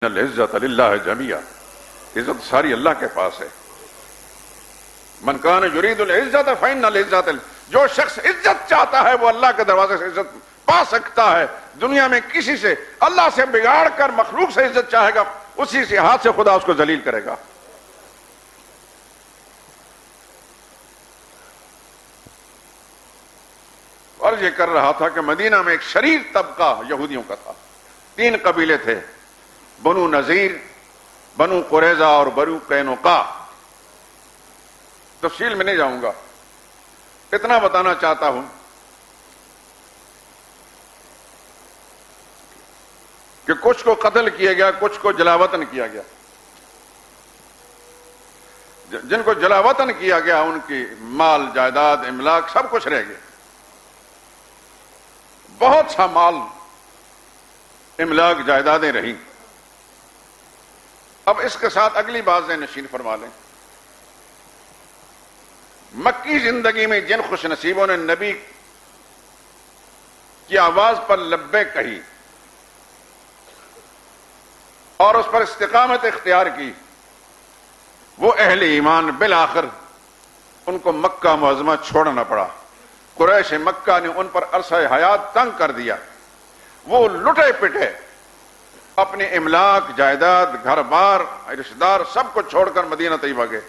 العزت للہ جمیعا، عزت ساری اللہ کے پاس ہے۔ من کان یرید العزت فإن العزت، جو شخص عزت چاہتا ہے وہ اللہ کے دروازے سے عزت پا سکتا ہے۔ دنیا میں کسی سے، اللہ سے بگاڑ کر مخلوق سے عزت چاہے گا، اسی سے ہاتھ سے خدا اس کو ذلیل کرے گا۔ اور یہ کر رہا تھا کہ مدینہ میں ایک شریر طبقہ یہودیوں کا تھا، 3 قبیلے تھے، بنو نذیر، بنو قریظہ اور بنو قینقاع۔ تفصیل میں نہیں جاؤں گا، اتنا بتانا چاہتا ہوں کہ کچھ کو قتل کیا گیا، کچھ کو جلاوطن کیا گیا۔ جن کو جلاوطن کیا گیا ان کی مال جائیداد املاک سب کچھ رہ گیا، بہت سا مال املاک جائیدادیں رہیں۔ اب اس کے ساتھ اگلی بات نشین فرما لیں، مکی زندگی میں جن خوش نصیبوں نے نبی کی آواز پر لبیک کہی اور اس پر استقامت اختیار کی، وہ اہل ایمان بالآخر ان کو مکہ معظمہ چھوڑنا پڑا۔ قریش مکہ نے ان پر عرصہ حیات تنگ کر دیا، وہ لٹے پٹے، اپنے املاک جائیداد گھر بار رشتہ دار سب کو چھوڑ کر مدینہ طیبہ گئے۔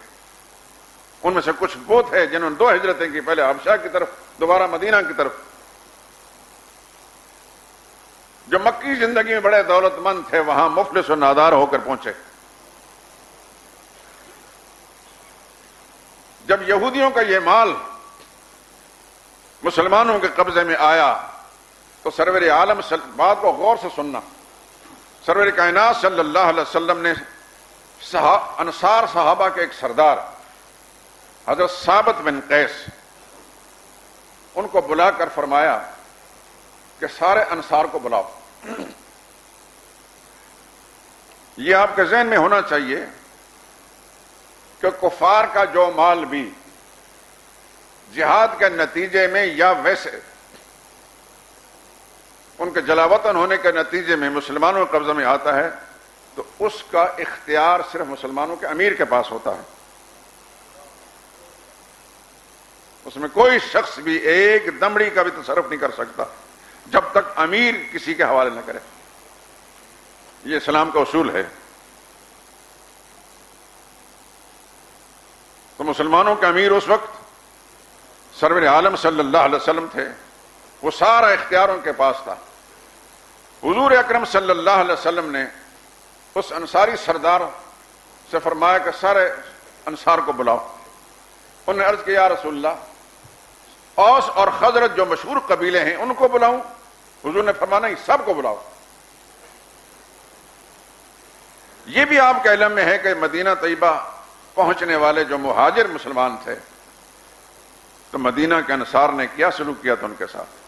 ان میں سے کچھ وہ تھے جنہوں نے 2 ہجرتیں کی، پہلے حبشہ کی طرف، دوبارہ مدینہ کی طرف، جو مکی زندگی میں بڑے دولت مند تھے وہاں مفلس و نادار ہو کر پہنچے۔ جب یہودیوں کا یہ مال مسلمانوں کے قبضے میں آیا تو سرور عالم، بات کو غور سے سننا، سرور کائنات صلی اللہ علیہ وسلم نے انصار صحابہ کے ایک سردار حضرت ثابت بن قیس، ان کو بلا کر فرمایا کہ سارے انصار کو بلاؤ۔ یہ آپ کے ذہن میں ہونا چاہیے کہ کفار کا جو مال بھی جہاد کے نتیجے میں یا ویسے ان کے جلاوطن ہونے کے نتیجے میں مسلمانوں کے قبضے میں آتا ہے تو اس کا اختیار صرف مسلمانوں کے امیر کے پاس ہوتا ہے۔ اس میں کوئی شخص بھی ایک دمڑی کا بھی تصرف نہیں کر سکتا جب تک امیر کسی کے حوالے نہ کرے۔ یہ اسلام کا اصول ہے۔ تو مسلمانوں کے امیر اس وقت سرور عالم صلی اللہ علیہ وسلم تھے، وہ سارا اختیار ان کے پاس تھا۔ حضور اکرم صلی اللہ علیہ وسلم نے اس انصاری سردار سے فرمایا کہ سارے انصار کو بلاؤ۔ انہوں نے عرض کیا یا رسول اللہ، اوس اور خزرج جو مشہور قبیلے ہیں ان کو بلاؤں؟ حضور نے فرمایا نہیں، سب کو بلاؤ۔ یہ بھی آپ کے علم میں ہے کہ مدینہ طیبہ پہنچنے والے جو مہاجر مسلمان تھے تو مدینہ کے انصار نے کیا سلوک کیا تھا ان کے ساتھ۔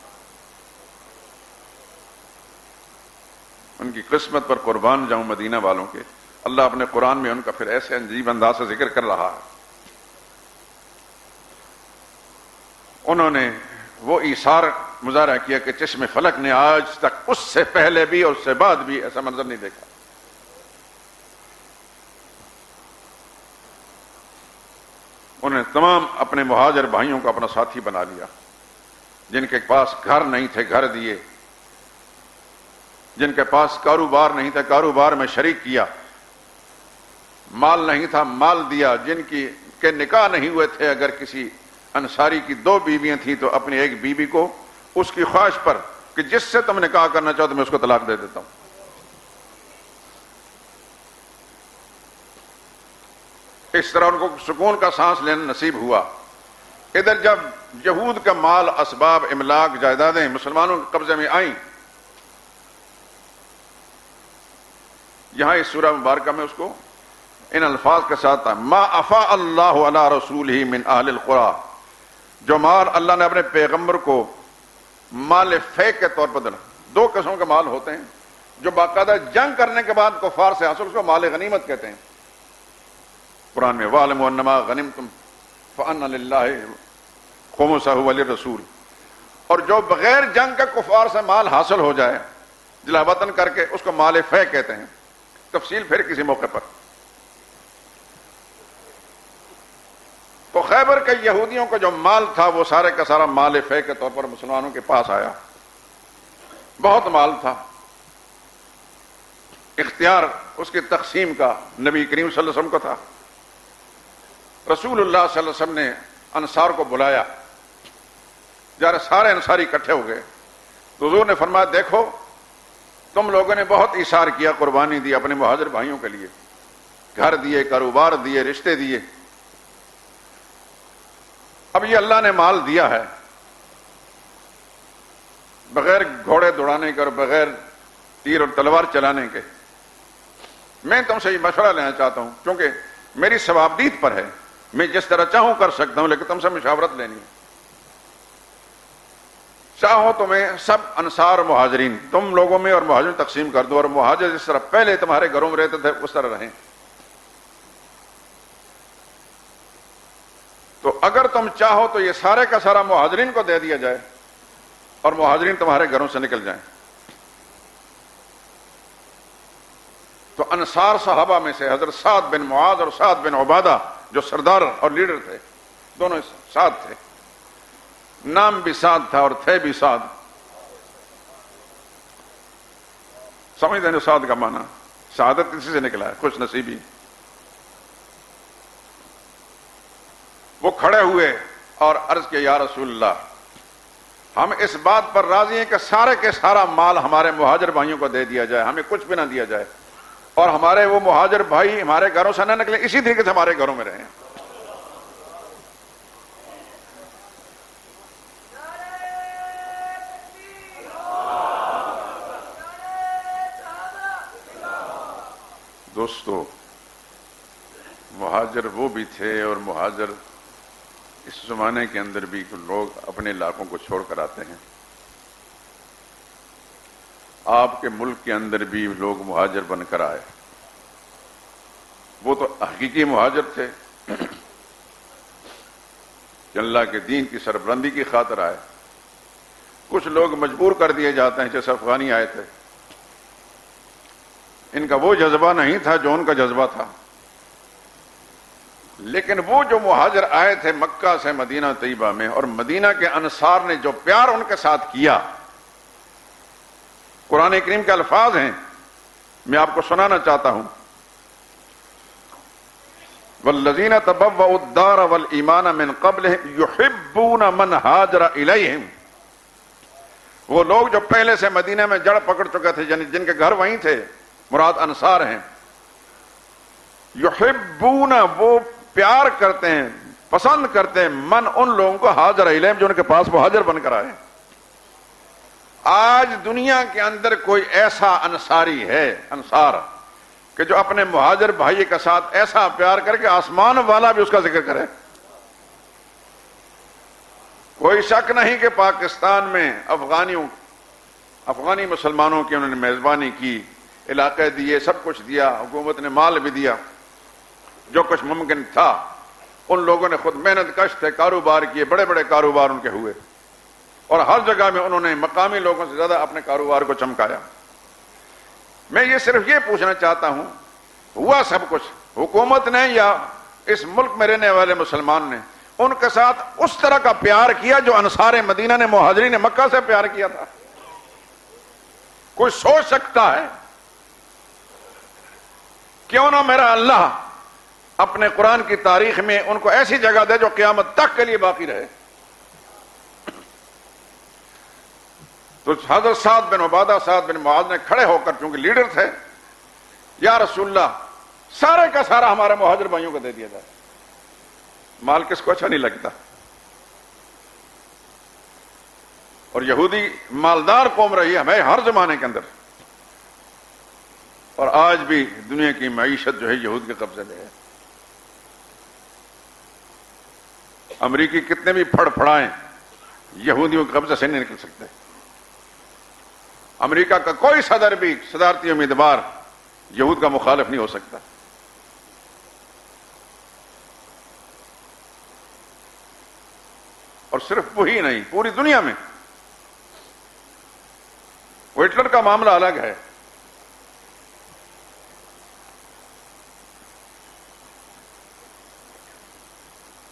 ان کی قسمت پر قربان جاؤں مدینہ والوں کے، اللہ اپنے قرآن میں ان کا پھر ایسے عجیب انداز سے ذکر کر رہا ہے۔ انہوں نے وہ ایثار مظاہرہ کیا کہ چشم فلک نے آج تک اس سے پہلے بھی اور اس سے بعد بھی ایسا منظر نہیں دیکھا۔ انہوں نے تمام اپنے مہاجر بھائیوں کو اپنا ساتھی بنا لیا، جن کے پاس گھر نہیں تھے گھر دیے، جن کے پاس کاروبار نہیں تھا کاروبار میں شریک کیا، مال نہیں تھا مال دیا، جن کے نکاح نہیں ہوئے تھے، اگر کسی انصاری کی 2 بیویاں تھیں تو اپنی ایک بیوی کو اس کی خواہش پر کہ جس سے تم نکاح کرنا چاہو تو میں اس کو طلاق دے دیتا ہوں۔ اس طرح ان کو سکون کا سانس لینا نصیب ہوا۔ ادھر جب یہود کا مال، اسباب، املاک، جائیدادیں مسلمانوں کے قبضے میں آئیں، یہاں اس سورہ مبارکہ میں اس کو ان الفاظ کے ساتھ تھا، ما افاء اللہ علی رسولہ من اہل القری، جو مال اللہ نے اپنے پیغمبر کو مال فے کے طور پر دیا۔ 2 قسم کے مال ہوتے ہیں، جو باقاعدہ جنگ کرنے کے بعد کفار سے حاصل، اس کو مال غنیمت کہتے ہیں۔ قرآن میں وَاعْلَمُوا أَنَّمَا غَنِمْتُمْ فَأَنَّ لِلَّهِ خُمُسَهُ وَلِلرَّسُولِ، اور جو بغیر جنگ کے کفار سے مال حاصل ہو جائے جلا وطن کر کے، اس کو مال فے کہتے ہیں۔ تفصیل پھر کسی موقع پر. تو خیبر کے یہودیوں کا جو مال تھا وہ سارے کا سارا مال فے کے طور پر مسلمانوں کے پاس آیا. بہت مال تھا. اختیار اس کی تقسیم کا نبی کریم صلی اللہ علیہ وسلم کو تھا. رسول اللہ صلی اللہ علیہ وسلم نے انصار کو بلایا. جب سارے انصاری اکٹھے ہو گئے تو حضور نے فرمایا دیکھو تم لوگوں نے بہت ایثار کیا, قربانی دی اپنے مہاجر بھائیوں کے لیے, گھر دیے, کاروبار دیے, رشتے دیے. اب یہ اللہ نے مال دیا ہے بغیر گھوڑے دوڑانے کے اور بغیر تیر اور تلوار چلانے کے. میں تم سے یہ مشورہ لینا چاہتا ہوں کیونکہ میری ثوابدید پر ہے, میں جس طرح چاہوں کر سکتا ہوں, لیکن تم سے مشاورت لینی ہے. چاہو تو میں سب انصار مہاجرین تم لوگوں میں اور مہاجرین تقسیم کر دو, اور مہاجر جس طرح پہلے تمہارے گھروں میں رہتے تھے اس طرح رہیں. تو اگر تم چاہو تو یہ سارے کا سارا مہاجرین کو دے دیا جائے اور مہاجرین تمہارے گھروں سے نکل جائیں. تو انصار صحابہ میں سے حضرت سعد بن معاذ اور سعد بن عبادہ جو سردار اور لیڈر تھے, دونوں سعد تھے, نام بھی سعد تھا اور تھے بھی سعد. سمجھتے ہیں سعد کا معنی سعادت اسی سے نکلا ہے, خوش نصیبی. وہ کھڑے ہوئے اور عرض کیا یا رسول اللہ ہم اس بات پر راضی ہیں کہ سارے کے سارا مال ہمارے مہاجر بھائیوں کو دے دیا جائے, ہمیں کچھ بھی نہ دیا جائے, اور ہمارے وہ مہاجر بھائی ہمارے گھروں سے نہ نکلے, اسی طریقے سے ہمارے گھروں میں رہیں. دوستو مہاجر وہ بھی تھے, اور مہاجر اس زمانے کے اندر بھی لوگ اپنے علاقوں کو چھوڑ کر آتے ہیں. آپ کے ملک کے اندر بھی لوگ مہاجر بن کر آئے. وہ تو حقیقی مہاجر تھے کہ اللہ کے دین کی سربلندی کی خاطر آئے. کچھ لوگ مجبور کر دیے جاتے ہیں, جیسے افغانی آئے تھے. ان کا وہ جذبہ نہیں تھا جو ان کا جذبہ تھا, لیکن وہ جو مہاجر آئے تھے مکہ سے مدینہ طیبہ میں, اور مدینہ کے انصار نے جو پیار ان کے ساتھ کیا, قرآن کریم کے الفاظ ہیں, میں آپ کو سنانا چاہتا ہوں. والذین تبوؤا الدار والایمان من قبلہم یحبون من ہاجر الیہم. وہ لوگ جو پہلے سے مدینہ میں جڑ پکڑ چکے تھے, یعنی جن کے گھر وہیں تھے, مراد انصار ہیں. یحبون وہ پیار کرتے ہیں, پسند کرتے ہیں, من ان لوگوں کو ہاجر الیہم جو ان کے پاس مہاجر بن کر آئے. آج دنیا کے اندر کوئی ایسا انصاری ہے, انصار, کہ جو اپنے مہاجر بھائی کے ساتھ ایسا پیار کر کے آسمان والا بھی اس کا ذکر کرے؟ کوئی شک نہیں کہ پاکستان میں افغانی مسلمانوں کی انہوں نے میزبانی کی, علاقے دیے, سب کچھ دیا, حکومت نے مال بھی دیا, جو کچھ ممکن تھا. ان لوگوں نے خود محنت کش تھے, کاروبار کیے, بڑے بڑے کاروبار ان کے ہوئے, اور ہر جگہ میں انہوں نے مقامی لوگوں سے زیادہ اپنے کاروبار کو چمکایا. میں یہ صرف یہ پوچھنا چاہتا ہوں, ہوا سب کچھ حکومت نے یا اس ملک میں رہنے والے مسلمان نے ان کے ساتھ اس طرح کا پیار کیا جو انصار مدینہ نے مہاجرین مکہ سے پیار کیا تھا؟ کوئی سوچ سکتا ہے؟ کیوں نہ میرا اللہ اپنے قرآن کی تاریخ میں ان کو ایسی جگہ دے جو قیامت تک کے لیے باقی رہے. تو حضرت سعد بن عبادہ, سعد بن معاذ نے کھڑے ہو کر, چونکہ لیڈر تھے, یا رسول اللہ سارے کا سارا ہمارے مہاجر بھائیوں کو دے دیا جائے. مال کس کو اچھا نہیں لگتا؟ اور یہودی مالدار قوم رہی ہے ہمیں ہر زمانے کے اندر, اور آج بھی دنیا کی معیشت جو ہے یہود کے قبضے میں ہے. امریکی کتنے بھی پھڑ پھڑائیں یہودیوں کے قبضے سے نہیں نکل سکتے. امریکہ کا کوئی صدر بھی, صدارتی امیدوار یہود کا مخالف نہیں ہو سکتا. اور صرف وہی نہیں, پوری دنیا میں. وہ ہٹلر کا معاملہ الگ ہے,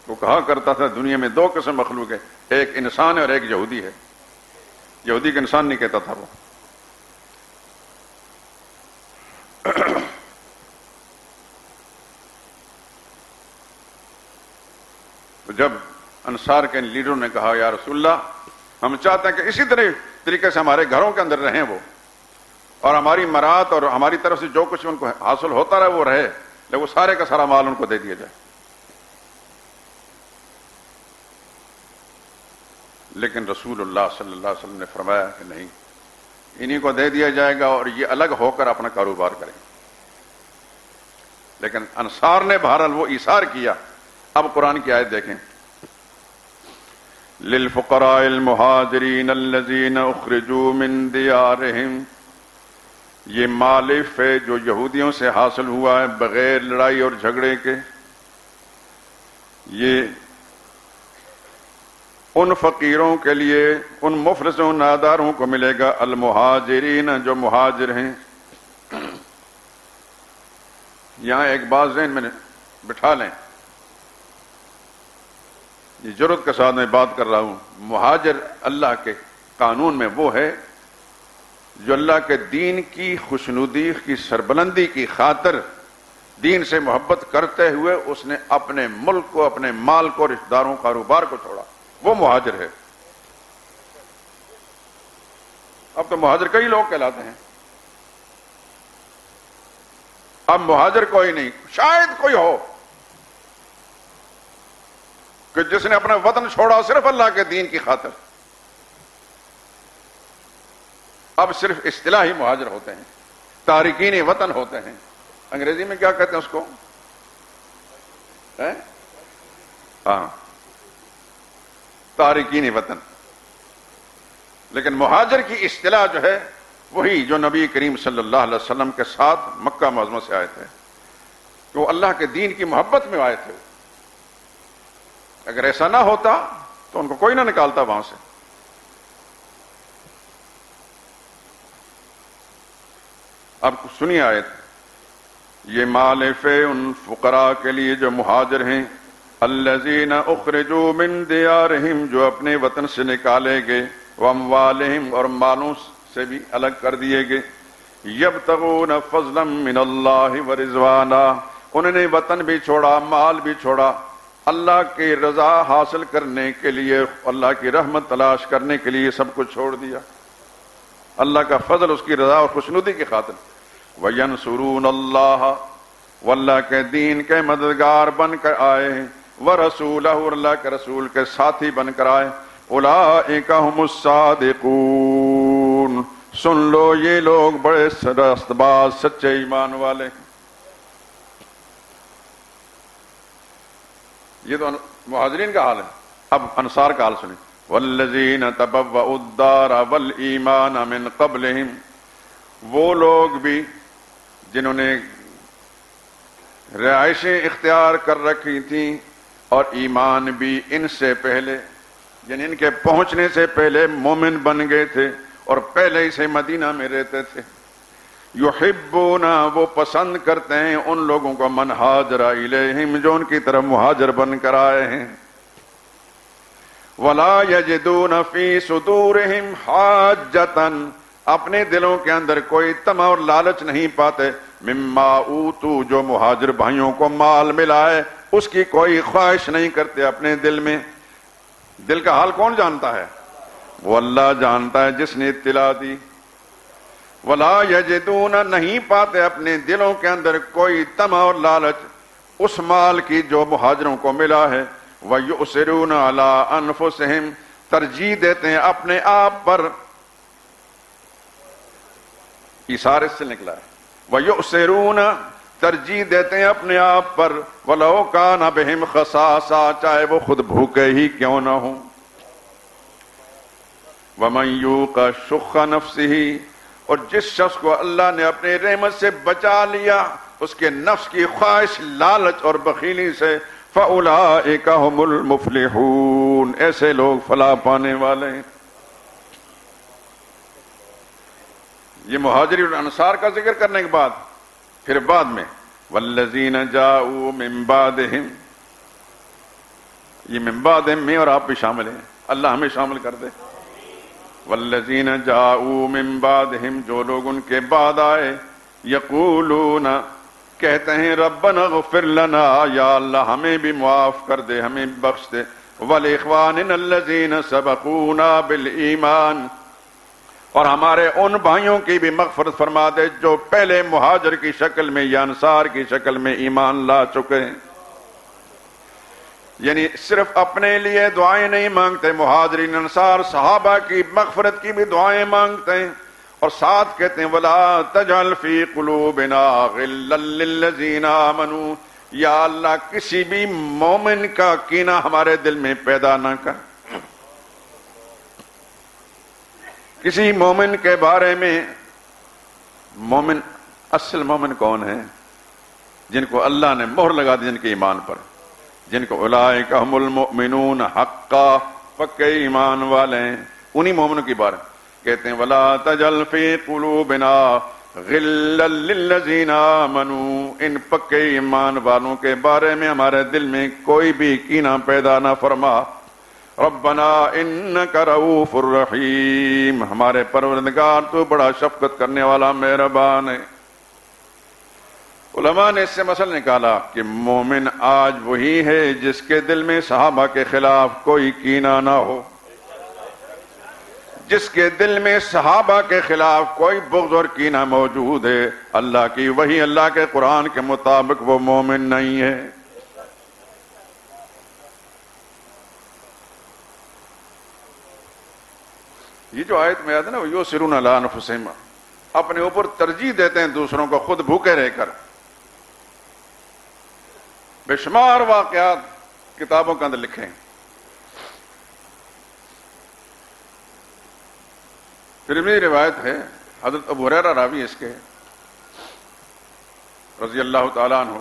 وہ کہا کرتا تھا دنیا میں دو قسم مخلوق ہے، ایک انسان ہے اور ایک یہودی ہے. یہودی کا انسان نہیں کہتا تھا وہ. تو جب انصار کے لیڈروں نے کہا یا رسول اللہ ہم چاہتے ہیں کہ اسی طریقے سے ہمارے گھروں کے اندر رہیں وہ، اور ہماری مراد اور ہماری طرف سے جو کچھ ان کو حاصل ہوتا رہے وہ رہے، لیکن وہ سارے کا سارا مال ان کو دے دیا جائے. لیکن رسول اللہ صلی اللہ علیہ وسلم نے فرمایا کہ نہیں، انہی کو دے دیا جائے گا اور یہ الگ ہو کر اپنا کاروبار کریں. لیکن انصار نے بہرحال وہ ایثار کیا. اب قرآن کی آیت دیکھیں، للفقراء المہاجرین الذین اخرجوا من دیارہم، یہ مالف ہے جو یہودیوں سے حاصل ہوا ہے بغیر لڑائی اور جھگڑے کے. یہ ان فقیروں کے لیے، ان مفلسوں ناداروں کو ملے گا، المہاجرین جو مہاجر ہیں. یہاں ایک بات ذہن میں بٹھا لیں، یہ جرات کے ساتھ میں بات کر رہا ہوں. مہاجر اللہ کے قانون میں وہ ہے جو اللہ کے دین کی خوشنودی کی سربلندی کی خاطر دین سے محبت کرتے ہوئے اس نے اپنے ملک کو، اپنے مال کو، رشتہ داروں، کاروبار کو چھوڑا، وہ مہاجر ہے. اب تو مہاجر کئی لوگ کہلاتے ہیں. اب مہاجر کوئی نہیں، شاید کوئی ہو کہ جس نے اپنا وطن چھوڑا صرف اللہ کے دین کی خاطر. اب صرف اصطلاحی مہاجر ہوتے ہیں، تارکین وطن ہوتے ہیں. انگریزی میں کیا کہتے ہیں اس کو؟ ہاں، تارکین وطن. لیکن مہاجر کی اصطلاح جو ہے وہی جو نبی کریم صلی اللہ علیہ وسلم کے ساتھ مکہ معظمہ سے آئے تھے، کہ وہ اللہ کے دین کی محبت میں آئے تھے. اگر ایسا نہ ہوتا تو ان کو کوئی نہ نکالتا وہاں سے. اب سنیے آیت، یہ مالف ان فقراء کے لیے جو مہاجر ہیں، الذین اخرجوا من دیارہم جو اپنے وطن سے نکالے گئے، واموالہم اور مالوں سے بھی الگ کر دیے گئے، یبتغون فضلا من اللہ ورضوانا انہوں نے وطن بھی چھوڑا، مال بھی چھوڑا، اللہ کی رضا حاصل کرنے کے لیے، اللہ کی رحمت تلاش کرنے کے لیے سب کچھ چھوڑ دیا، اللہ کا فضل، اس کی رضا اور خوشنودی کی خاطر. وَيَنْصُرُونَ اللَّهَ واللہ کے دین کے مددگار بن کر آئے ہیں، وَرَسُولَهُ اور اللہ کے رسول کے ساتھی بن کر آئے. أُولَئِكَ هُمُ الصَّادِقُونَ سن لو یہ لوگ بڑے راست باز سچے ایمان والے. یہ تو مہاجرین کا حال ہے. اب انصار کا حال سنیں، والذین تبوأوا الدار والایمان من قبلہم وہ لوگ بھی جنہوں نے رہائشیں اختیار کر رکھی تھیں اور ایمان بھی ان سے پہلے، یعنی ان کے پہنچنے سے پہلے مومن بن گئے تھے اور پہلے ہی سے مدینہ میں رہتے تھے. یحبون وہ پسند کرتے ہیں ان لوگوں کو، من ہاجر الیہم جو ان کی طرف مہاجر بن کر آئے ہیں. ولا یجدون فی صدورہم حاجۃ اپنے دلوں کے اندر کوئی طمع اور لالچ نہیں پاتے، مما اوتوا جو مہاجر بھائیوں کو مال ملا ہے اس کی کوئی خواہش نہیں کرتے اپنے دل میں. دل کا حال کون جانتا ہے؟ وہ اللہ جانتا ہے جس نے اطلاع دی. ولا یجدون نہیں پاتے اپنے دلوں کے اندر کوئی طمع اور لالچ اس مال کی جو مہاجروں کو ملا ہے. وَيُؤْثِرُونَ عَلَىٰ أَنفُسِهِمْ ترجیح دیتے ہیں اپنے آپ پر، ایثار اس سے نکلا ہے. وَيُؤْثِرُونَ ترجیح دیتے ہیں اپنے آپ پر، وَلَوْ كَانَ بِهِمْ خَصَاصَةٌ چاہے وہ خود بھوکے ہی کیوں نہ ہوں. وَمَنْ يُوقَ شُحَّ نَفْسِهِ اور جس شخص کو اللہ نے اپنے رحمت سے بچا لیا اس کے نفس کی خواہش، لالچ اور بخیلی سے، فَأُولَئِكَ هُمُ الْمُفْلِحُونَ ایسے لوگ فلاح پانے والے ہیں. یہ مہاجرین اور انصار کا ذکر کرنے کے بعد پھر بعد میں وَالَّذِينَ جَاءُوا مِن بَعْدِهِمْ یہ من بعد میں اور آپ بھی شامل ہیں، اللہ ہمیں شامل کر دے۔ والذین جاؤوا من بعدہم، جو لوگ ان کے بعد آئے، یقولون، کہتے ہیں ربنا اغفر لنا، یا اللہ ہمیں بھی معاف کر دے، ہمیں بخش دے، ولاخواننا الذین سبقونا بالایمان، اور ہمارے ان بھائیوں کی بھی مغفرت فرما دے جو پہلے مہاجر کی شکل میں یا انصار کی شکل میں ایمان لا چکے ہیں۔ یعنی صرف اپنے لیے دعائیں نہیں مانگتے، مہاجرین انصار صحابہ کی مغفرت کی بھی دعائیں مانگتے ہیں، اور ساتھ کہتے ہیں وَلَا تَجْعَلْ فِي قُلُوبِنَا غِلًّا لِّلَّذِينَ آمَنُوا، یا اللہ کسی بھی مومن کا کینہ ہمارے دل میں پیدا نہ کر۔ کسی مومن کے بارے میں، مومن اصل مومن کون ہے؟ جن کو اللہ نے مہر لگا دی جن کے ایمان پر، جن کو اولئک ھم المؤمنون حقا، پکے ایمان والے ہیں، انہی مومنوں کی بارے کہتے ہیں ولا تجعل فی قلوبنا غلا للذین آمنوا، ان پکے ایمان والوں کے بارے میں ہمارے دل میں کوئی بھی کینہ پیدا نہ فرما۔ ربنا انک رؤوف الرحیم، ہمارے پروردگار تو بڑا شفقت کرنے والا مہربان ہے۔ علماء نے اس سے مسئلہ نکالا کہ مومن آج وہی ہے جس کے دل میں صحابہ کے خلاف کوئی کینہ نہ ہو، جس کے دل میں صحابہ کے خلاف کوئی بغض اور کینہ موجود ہے، اللہ کی وہی، اللہ کے قرآن کے مطابق وہ مومن نہیں ہے۔ یہ جو آیت میں آتا ہے نا، وَيُؤْثِرُونَ عَلَىٰ أَنفُسِهِمْ، اپنے اوپر ترجیح دیتے ہیں دوسروں کو، خود بھوکے رہ کر۔ بے شمار واقعات کتابوں کے اندر لکھے ہیں۔ ترمذی روایت ہے، حضرت ابو ہریرہ راوی اس کے رضی اللہ تعالیٰ عنہ،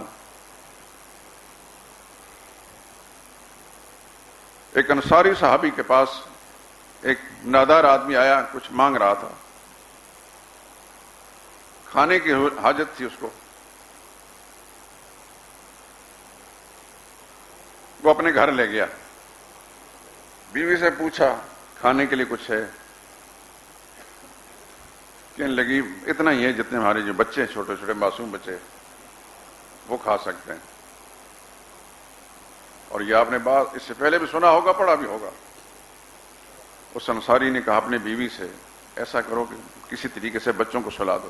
ایک انصاری صحابی کے پاس ایک نادار آدمی آیا، کچھ مانگ رہا تھا، کھانے کی حاجت تھی اس کو۔ وہ اپنے گھر لے گیا، بیوی سے پوچھا کھانے کے لیے کچھ ہے؟ کہنے لگی اتنا ہی ہے جتنے ہمارے جو بچے چھوٹے چھوٹے معصوم بچے وہ کھا سکتے ہیں۔ اور یہ آپ نے بات اس سے پہلے بھی سنا ہوگا، پڑھا بھی ہوگا۔ اس انصاری نے کہا اپنے بیوی سے ایسا کرو کہ کسی طریقے سے بچوں کو سلا دو،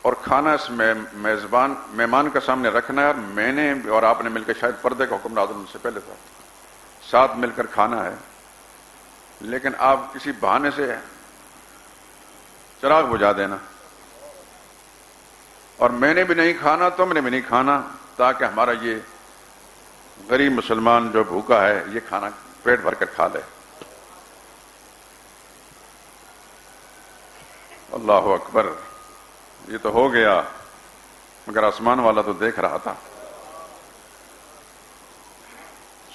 اور کھانا اس میزبان مہمان کے سامنے رکھنا ہے، اور میں نے اور آپ نے مل کے، شاید پردے کا حکم نازل ہونے سے پہلے تھا، ساتھ مل کر کھانا ہے، لیکن آپ کسی بہانے سے چراغ بجھا دینا، اور میں نے بھی نہیں کھانا، تم نے بھی نہیں کھانا، تاکہ ہمارا یہ غریب مسلمان جو بھوکا ہے یہ کھانا پیٹ بھر کر کھا لے۔ اللہ اکبر، یہ تو ہو گیا، مگر آسمان والا تو دیکھ رہا تھا۔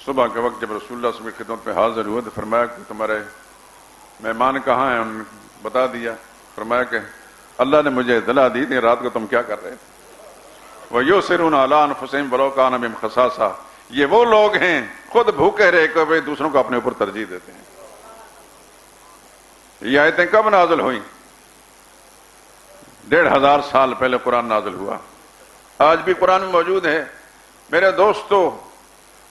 صبح کے وقت جب رسول اللہ صلی اللہ علیہ وسلم کی خدمت میں حاضر ہوئے تو فرمایا کہ تمہارے مہمان کہاں ہیں؟ انہوں نے بتا دیا، فرمایا کہ اللہ نے مجھے اطلاع دی تھی رات کو تم کیا کر رہے تھے۔ وَيُؤْثِرُونَ عَلَىٰ أَنفُسِهِمْ وَلَوْ كَانَ بِهِمْ خَصَاصَةٌ، یہ وہ لوگ ہیں خود بھوکے رہ کر دوسروں کو اپنے اوپر ترجیح دیتے ہیں۔ یہ آیتیں کب نازل ہوئیں؟ 1500 سال پہلے قرآن نازل ہوا، آج بھی قرآن میں موجود ہے۔ میرے دوستو،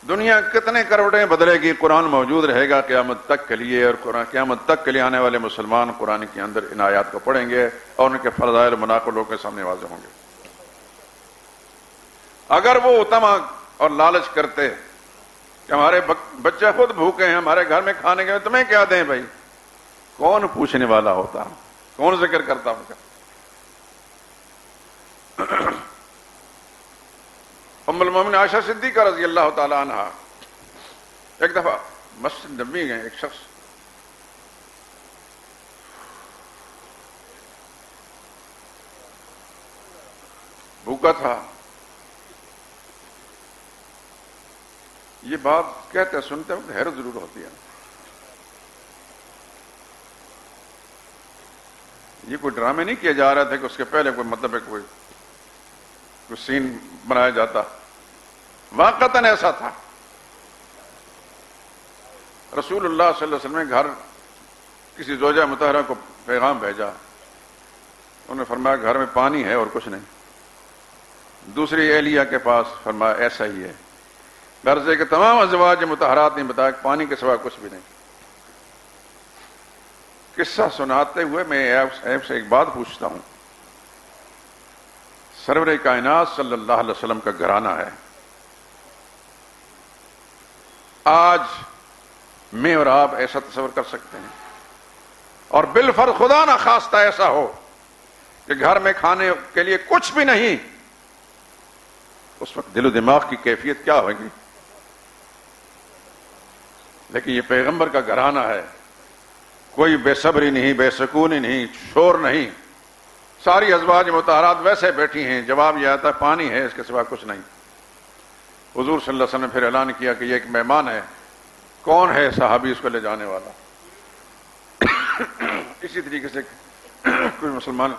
دنیا کتنے کروٹیں بدلے گی، قرآن موجود رہے گا قیامت تک کے لیے، اور قیامت تک کے لیے آنے والے مسلمان قرآن کے اندر ان آیات کو پڑھیں گے اور ان کے فضائل مناقب لوگوں کے سامنے واضح ہوں گے۔ اگر وہ اتما اور لالچ کرتے کہ ہمارے بچے خود بھوکے ہیں، ہمارے گھر میں کھانے کے، تمہیں کیا دیں بھائی، کون پوچھنے والا ہوتا، کون ذکر کرتا ان کا؟ ام المومنین عائشہ صدیقہ رضی اللہ تعالی عنہ ایک دفعہ مسجد نبوی گئے، ایک شخص بھوکا تھا، یہ بات کہتے سنتے وقت حیرت ضرور ہوتی ہے، یہ کوئی ڈرامے نہیں کیا جا رہا تھا کہ اس کے پہلے کوئی مطلب ہے کوئی سین بنایا جاتا، واقعتاً ایسا تھا. رسول اللہ صلی اللہ علیہ وسلم نے گھر کسی زوجہ مطہرہ کو پیغام بھیجا. انہوں نے فرمایا گھر میں پانی ہے اور کچھ نہیں. دوسری اہلیہ کے پاس فرمایا ایسا ہی ہے. غرض کے تمام ازواج مطہرات نے بتایا کہ پانی کے سوا کچھ بھی نہیں. قصہ سناتے ہوئے میں ایب سے ایک بات پوچھتا ہوں. سرور کائنات صلی اللہ علیہ وسلم کا گھرانہ ہے. آج میں اور آپ ایسا تصور کر سکتے ہیں؟ اور بالفرض خدا نہ خواستہ ایسا ہو کہ گھر میں کھانے کے لیے کچھ بھی نہیں، اس وقت دل و دماغ کی کیفیت کیا ہوگی؟ لیکن یہ پیغمبر کا گھرانہ ہے. کوئی بے صبری نہیں، بے سکونی نہیں، شور نہیں. ساری ازواج مطہرات ویسے بیٹھی ہیں. جواب یہ آتا ہے پانی ہے، اس کے سوا کچھ نہیں. حضور صلی اللہ علیہ وسلم نے پھر اعلان کیا کہ یہ ایک مہمان ہے. کون ہے صحابی اس کو لے جانے والا؟ اسی طریقے سے کوئی مسلمان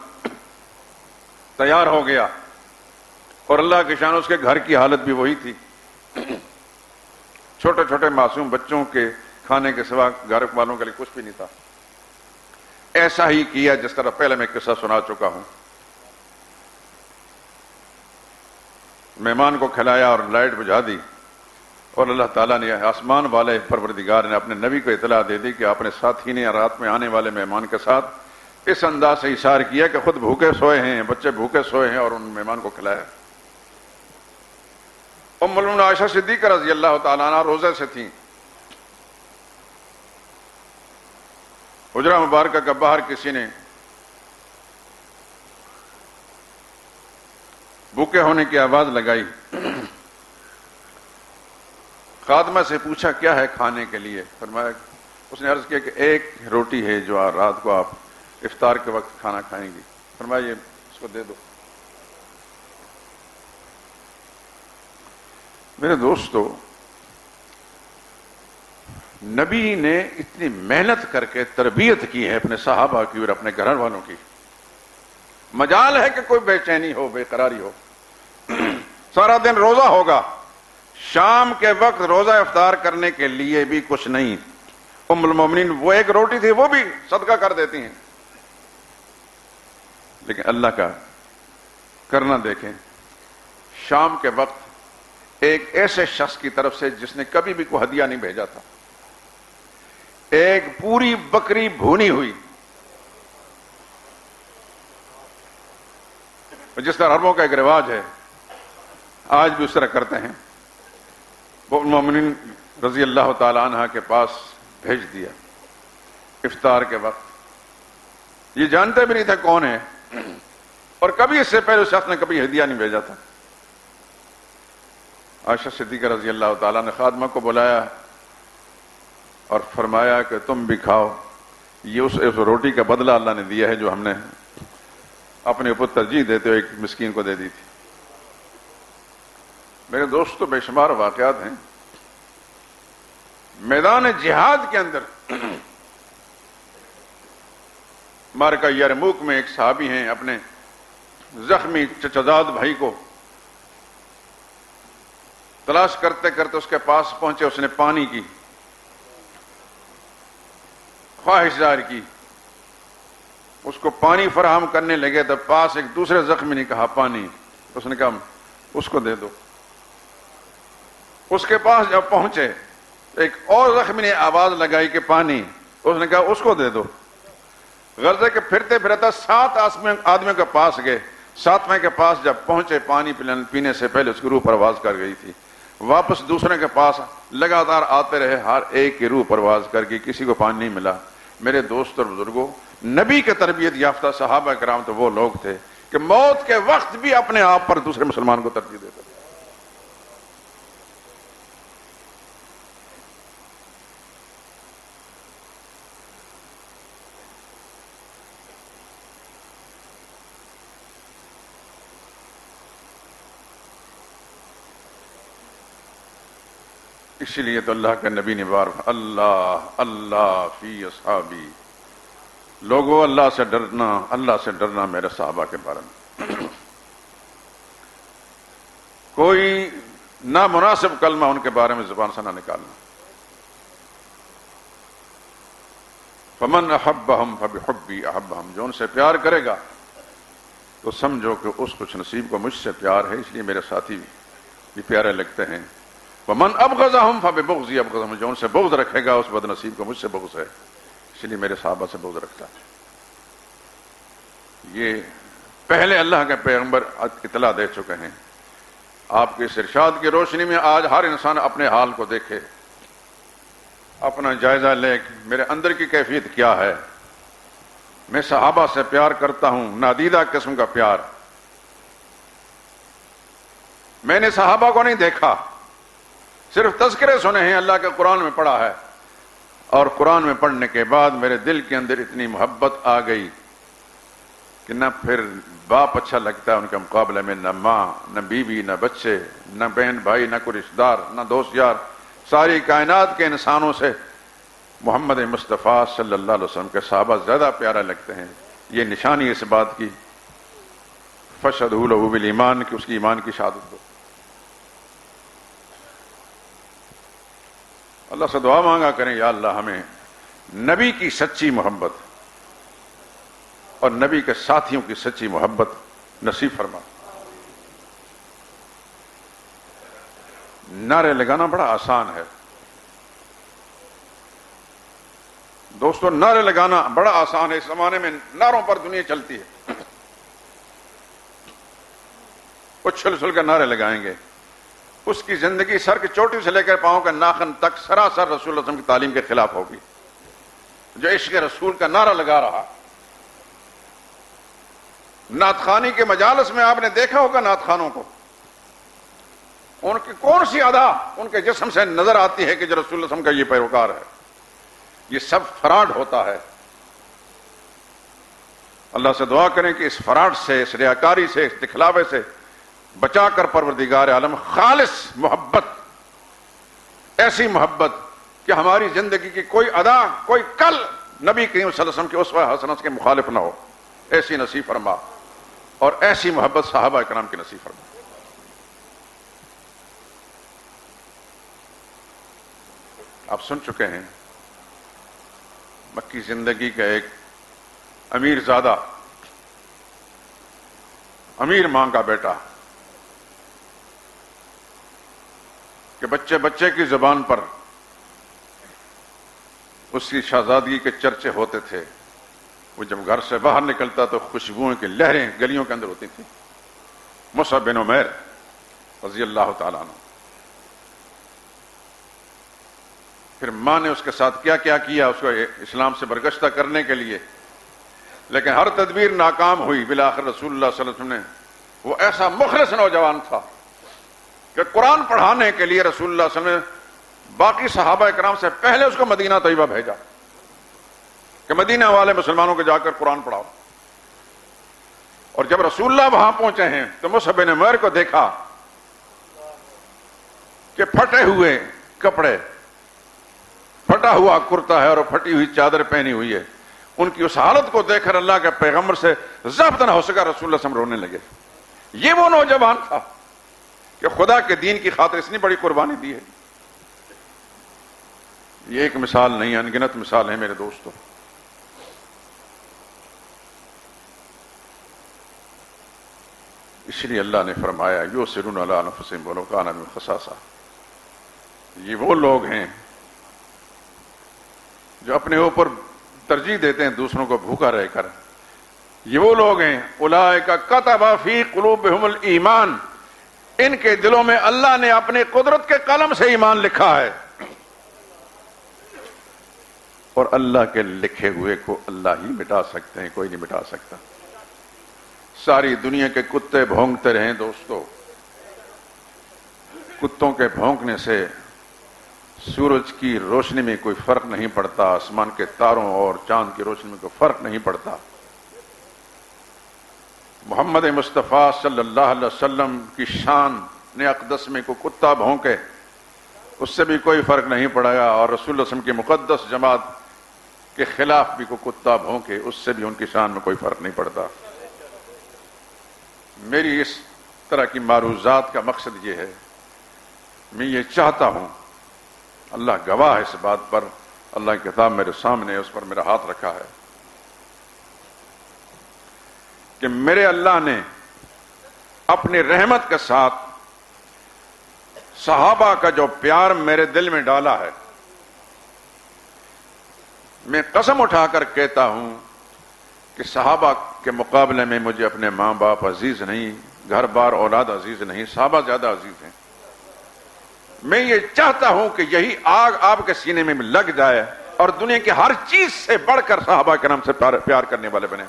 تیار ہو گیا اور اللہ کی شان اس کے گھر کی حالت بھی وہی تھی. چھوٹے چھوٹے معصوم بچوں کے کھانے کے سوا گھر والوں کے لیے کچھ بھی نہیں تھا. ایسا ہی کیا جس طرح پہلے میں قصہ سنا چکا ہوں. مہمان کو کھلایا اور لائٹ بجھا دی، اور اللہ تعالیٰ نے آسمان والے پروردگار نے اپنے نبی کو اطلاع دے دی کہ اپنے ساتھی نے رات میں آنے والے مہمان کے ساتھ اس انداز سے اشارہ کیا کہ خود بھوکے سوئے ہیں، بچے بھوکے سوئے ہیں، اور ان مہمان کو کھلایا. ام المؤمنین عائشہ صدیقہ رضی اللہ تعالیٰ عنہ روزے سے تھیں. حجرہ مبارکہ کا باہر کسی نے بھوکے ہونے کی آواز لگائی. خادمہ سے پوچھا کیا ہے کھانے کے لیے؟ فرمایا، اس نے عرض کیا کہ ایک روٹی ہے جو رات کو آپ افطار کے وقت کھانا کھائیں گی. فرمایا یہ اس کو دے دو. میرے دوستو، نبی نے اتنی محنت کر کے تربیت کی ہے اپنے صحابہ کی اور اپنے گھر والوں کی. مجال ہے کہ کوئی بے چینی ہو، بے قراری ہو. سارا دن روزہ ہوگا، شام کے وقت روزہ افطار کرنے کے لیے بھی کچھ نہیں. ام المومنین وہ ایک روٹی تھی وہ بھی صدقہ کر دیتی ہیں. لیکن اللہ کا کرنا دیکھیں، شام کے وقت ایک ایسے شخص کی طرف سے جس نے کبھی بھی کوئی ہدیہ نہیں بھیجا تھا، ایک پوری بکری بھونی ہوئی، جس طرح عربوں کا ایک رواج ہے، آج بھی اس طرح کرتے ہیں. وہ مومنین رضی اللہ تعالی عنہ کے پاس بھیج دیا افطار کے وقت. یہ جانتے بھی نہیں تھے کون ہے، اور کبھی اس سے پہلے اس شخص نے کبھی ہدیہ نہیں بھیجا تھا. عائشہ صدیقہ رضی اللہ تعالیٰ نے خادمہ کو بلایا اور فرمایا کہ تم بھی کھاؤ. یہ اس روٹی کا بدلہ اللہ نے دیا ہے جو ہم نے اپنے اوپر ترجیح دیتے ہوئے ایک مسکین کو دے دی تھی. میرے دوستو، بے شمار واقعات ہیں. میدان جہاد کے اندر معرکہ یرموک میں ایک صحابی ہیں، اپنے زخمی چچزاد بھائی کو تلاش کرتے کرتے اس کے پاس پہنچے. اس نے پانی کی خواہش ظاہر کی، اس کو پانی فراہم کرنے لگے تو پاس ایک دوسرے زخمی نے کہا پانی. اس نے کہا اس کو دے دو. اس کے پاس جب پہنچے ایک اور زخمی نے آواز لگائی کہ پانی. اس نے کہا اس کو دے دو. غرض کہ پھرتے پھرتے 7 آدمیوں کے پاس گئے. 7ویں کے پاس جب پہنچے پانی پینے سے پہلے اس کی روح پرواز کر گئی تھی. واپس دوسرے کے پاس لگاتار آتے رہے، ہر ایک کی روح پرواز کر گئی، کسی کو پانی نہیں ملا. میرے دوست اور بزرگوں، نبی کے تربیت یافتہ صحابہ کرام تو وہ لوگ تھے کہ موت کے وقت بھی اپنے آپ پر دوسرے مسلمان کو ترجیح دیتے تھے. اسی لیے تو اللہ کے نبی نے بار اللہ اللہ فی اصحابی، لوگوں اللہ سے ڈرنا میرے صحابہ کے بارے میں. کوئی نامناسب کلمہ ان کے بارے میں زبان سے نہ نکالنا. فمن احبہم فبحبی احبہم، جو ان سے پیار کرے گا تو سمجھو کہ اس خوش نصیب کو مجھ سے پیار ہے، اس لیے میرے ساتھی بھی پیارے لگتے ہیں. ومن ابغضہم فببغضی ابغضہم، جو ان سے بغض رکھے گا اس بد نصیب کو مجھ سے بغض ہے، اس لیے میرے صحابہ سے بغض رکھتا ہے. یہ پہلے اللہ کے پیغمبر اطلاع دے چکے ہیں. آپ کے اس ارشاد کی روشنی میں آج ہر انسان اپنے حال کو دیکھے، اپنا جائزہ لے کہ میرے اندر کی کیفیت کیا ہے. میں صحابہ سے پیار کرتا ہوں، نادیدہ قسم کا پیار. میں نے صحابہ کو نہیں دیکھا، صرف تذکرے سنے ہیں، اللہ کے قرآن میں پڑھا ہے، اور قرآن میں پڑھنے کے بعد میرے دل کے اندر اتنی محبت آ گئی کہ نہ پھر باپ اچھا لگتا ہے ان کے مقابلے میں، نہ ماں، نہ بیوی، نہ بچے، نہ بہن بھائی، نہ کوئی رشتہ دار، نہ دوست یار. ساری کائنات کے انسانوں سے محمد مصطفیٰ صلی اللہ علیہ وسلم کے صحابہ زیادہ پیارا لگتے ہیں. یہ نشانی اس بات کی فشہدوا لہ بالایمان، کہ اس کی ایمان کی شہادت دو. اللہ سے دعا مانگا کریں، یا اللہ ہمیں نبی کی سچی محبت اور نبی کے ساتھیوں کی سچی محبت نصیب فرما. نعرے لگانا بڑا آسان ہے دوستو، نعرے لگانا بڑا آسان ہے. اس زمانے میں نعروں پر دنیا چلتی ہے. اچھل اچھل کر نعرے لگائیں گے. اس کی زندگی سر کی چوٹی سے لے کر پاؤں کے ناخن تک سراسر رسول اللہ صلی اللہ علیہ وسلم کی تعلیم کے خلاف ہوگی. جو عشق رسول کا نعرہ لگا رہا، نعت خوانی کے مجالس میں آپ نے دیکھا ہوگا نعت خوانوں کو، ان کی کون سی ادا ان کے جسم سے نظر آتی ہے کہ جو رسول اللہ علیہ وسلم کا یہ پیروکار ہے؟ یہ سب فراڈ ہوتا ہے. اللہ سے دعا کریں کہ اس فراڈ سے، اس ریاکاری سے، اس دکھلاوے سے بچا کر پروردگار عالم خالص محبت، ایسی محبت کہ ہماری زندگی کی کوئی ادا، کوئی کل نبی کریم صلی اللہ علیہ وسلم کے اسوہ حسنہ کے مخالف نہ ہو، ایسی نصیب فرما. اور ایسی محبت صحابہ کرام کی نصیب فرما. آپ سن چکے ہیں مکی زندگی کا ایک امیر زادہ، امیر ماں کا بیٹا، کہ بچے بچے کی زبان پر اس کی شہزادگی کے چرچے ہوتے تھے. وہ جب گھر سے باہر نکلتا تو خوشبوؤں کی لہریں گلیوں کے اندر ہوتی تھیں. مصعب بن عمیر رضی اللہ تعالیٰ عنہ. پھر ماں نے اس کے ساتھ کیا کیا کیا اس کو اسلام سے برگشتہ کرنے کے لیے، لیکن ہر تدبیر ناکام ہوئی. بالآخر رسول اللہ صلی اللہ علیہ وسلم نے، وہ ایسا مخلص نوجوان تھا کہ قرآن پڑھانے کے لیے رسول اللہ صلی اللہ علیہ وسلم نے باقی صحابہ کرام سے پہلے اس کو مدینہ طیبہ بھیجا کہ مدینہ والے مسلمانوں کو جا کر قرآن پڑھاؤ. اور جب رسول اللہ وہاں پہنچے ہیں تو مصعب بن عمیر کو دیکھا کہ پھٹے ہوئے کپڑے، پھٹا ہوا کرتا ہے اور پھٹی ہوئی چادر پہنی ہوئی ہے. ان کی اس حالت کو دیکھ کر اللہ کے پیغمبر سے ضبط نہ ہو سکا، رسول اللہ صلی اللہ علیہ وسلم رونے لگے. یہ وہ نوجوان تھا کہ خدا کے دین کی خاطر اتنی بڑی قربانی دی ہے. یہ ایک مثال نہیں، انگنت مثال ہے میرے دوستو. اس لیے اللہ نے فرمایا یؤثرون علی انفسہم ولو کان بہم خصاصہ. یہ وہ لوگ ہیں جو اپنے اوپر ترجیح دیتے ہیں دوسروں کو بھوکا رہ کر. یہ وہ لوگ ہیں اولئک کتب فی قلوبہم الایمان، ان کے دلوں میں اللہ نے اپنے قدرت کے قلم سے ایمان لکھا ہے. اور اللہ کے لکھے ہوئے کو اللہ ہی مٹا سکتے ہیں، کوئی نہیں مٹا سکتا. ساری دنیا کے کتے بھونکتے رہیں دوستو، کتوں کے بھونکنے سے سورج کی روشنی میں کوئی فرق نہیں پڑتا، آسمان کے تاروں اور چاند کی روشنی میں کوئی فرق نہیں پڑتا. محمد مصطفیٰ صلی اللہ علیہ وسلم کی شان نے اقدس میں کوئی کتا بھونکے اس سے بھی کوئی فرق نہیں پڑے گا، اور رسول اللہ صلی اللہ علیہ وسلم کی مقدس جماعت کے خلاف بھی کوئی کتا بھونکے اس سے بھی ان کی شان میں کوئی فرق نہیں پڑتا. میری اس طرح کی معروضات کا مقصد یہ ہے میں یہ چاہتا ہوں، اللہ گواہ ہے اس بات پر، اللہ کی کتاب میرے سامنے ہے، اس پر میرا ہاتھ رکھا ہے، کہ میرے اللہ نے اپنی رحمت کے ساتھ صحابہ کا جو پیار میرے دل میں ڈالا ہے، میں قسم اٹھا کر کہتا ہوں کہ صحابہ کے مقابلے میں مجھے اپنے ماں باپ عزیز نہیں، گھر بار اولاد عزیز نہیں، صحابہ زیادہ عزیز ہیں۔ میں یہ چاہتا ہوں کہ یہی آگ آپ کے سینے میں لگ جائے اور دنیا کی ہر چیز سے بڑھ کر صحابہ کرام سے پیار کرنے والے بنے۔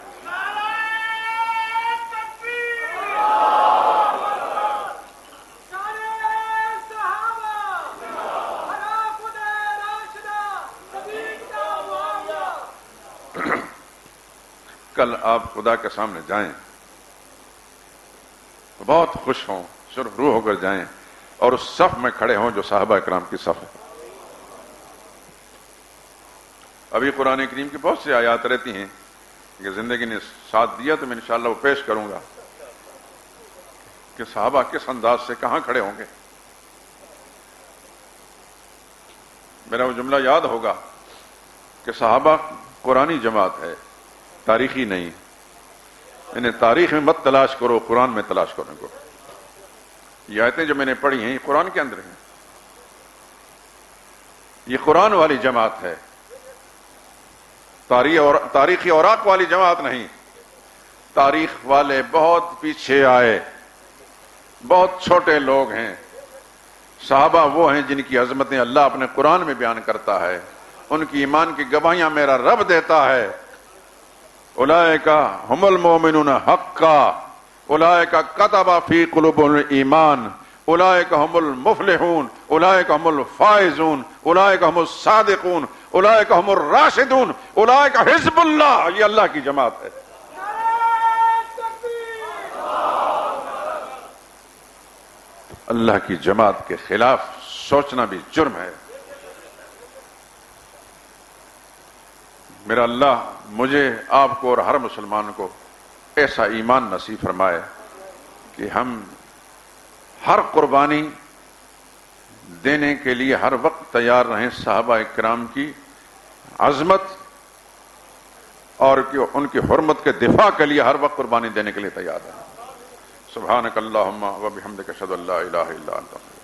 کل آپ خدا کے سامنے جائیں تو بہت خوش ہوں، سرخ روح ہو کر جائیں اور اس صف میں کھڑے ہوں جو صحابہ کرام کی صف ہے۔ ابھی قرآن کریم کی بہت سی آیات رہتی ہیں کہ زندگی نے ساتھ دیا تو میں انشاءاللہ وہ پیش کروں گا کہ صحابہ کس انداز سے کہاں کھڑے ہوں گے۔ میرا وہ جملہ یاد ہوگا کہ صحابہ قرآنی جماعت ہے، تاریخی نہیں، انہیں تاریخ میں مت تلاش کرو، قرآن میں تلاش کرنے کو۔ یہ آیتیں جو میں نے پڑھی ہیں یہ قرآن کے اندر ہیں، یہ قرآن والی جماعت ہے، تاریخی اوراق والی جماعت نہیں۔ تاریخ والے بہت پیچھے آئے، بہت چھوٹے لوگ ہیں، صحابہ وہ ہیں جن کی عظمتیں اللہ اپنے قرآن میں بیان کرتا ہے، ان کی ایمان کی گواہیاں میرا رب دیتا ہے۔ اولئک هم المؤمنون حقا اولئک کتب فی قلوبهم الایمان اولئک هم المفلحون اولئک هم الفائزون اولئک هم الصادقون اولئک هم الراشدون اولئک حزب اللہ۔ یہ اللہ کی جماعت ہے۔ اللہ کی جماعت کے خلاف سوچنا بھی جرم ہے۔ میرا اللہ مجھے، آپ کو اور ہر مسلمان کو ایسا ایمان نصیب فرمائے کہ ہم ہر قربانی دینے کے لیے ہر وقت تیار رہیں، صحابہ کرام کی عظمت اور ان کی حرمت کے دفاع کے لیے ہر وقت قربانی دینے کے لیے تیار رہیں۔ سبحانک اللہم و بحمدک اشہد ان لا الہ الا انت۔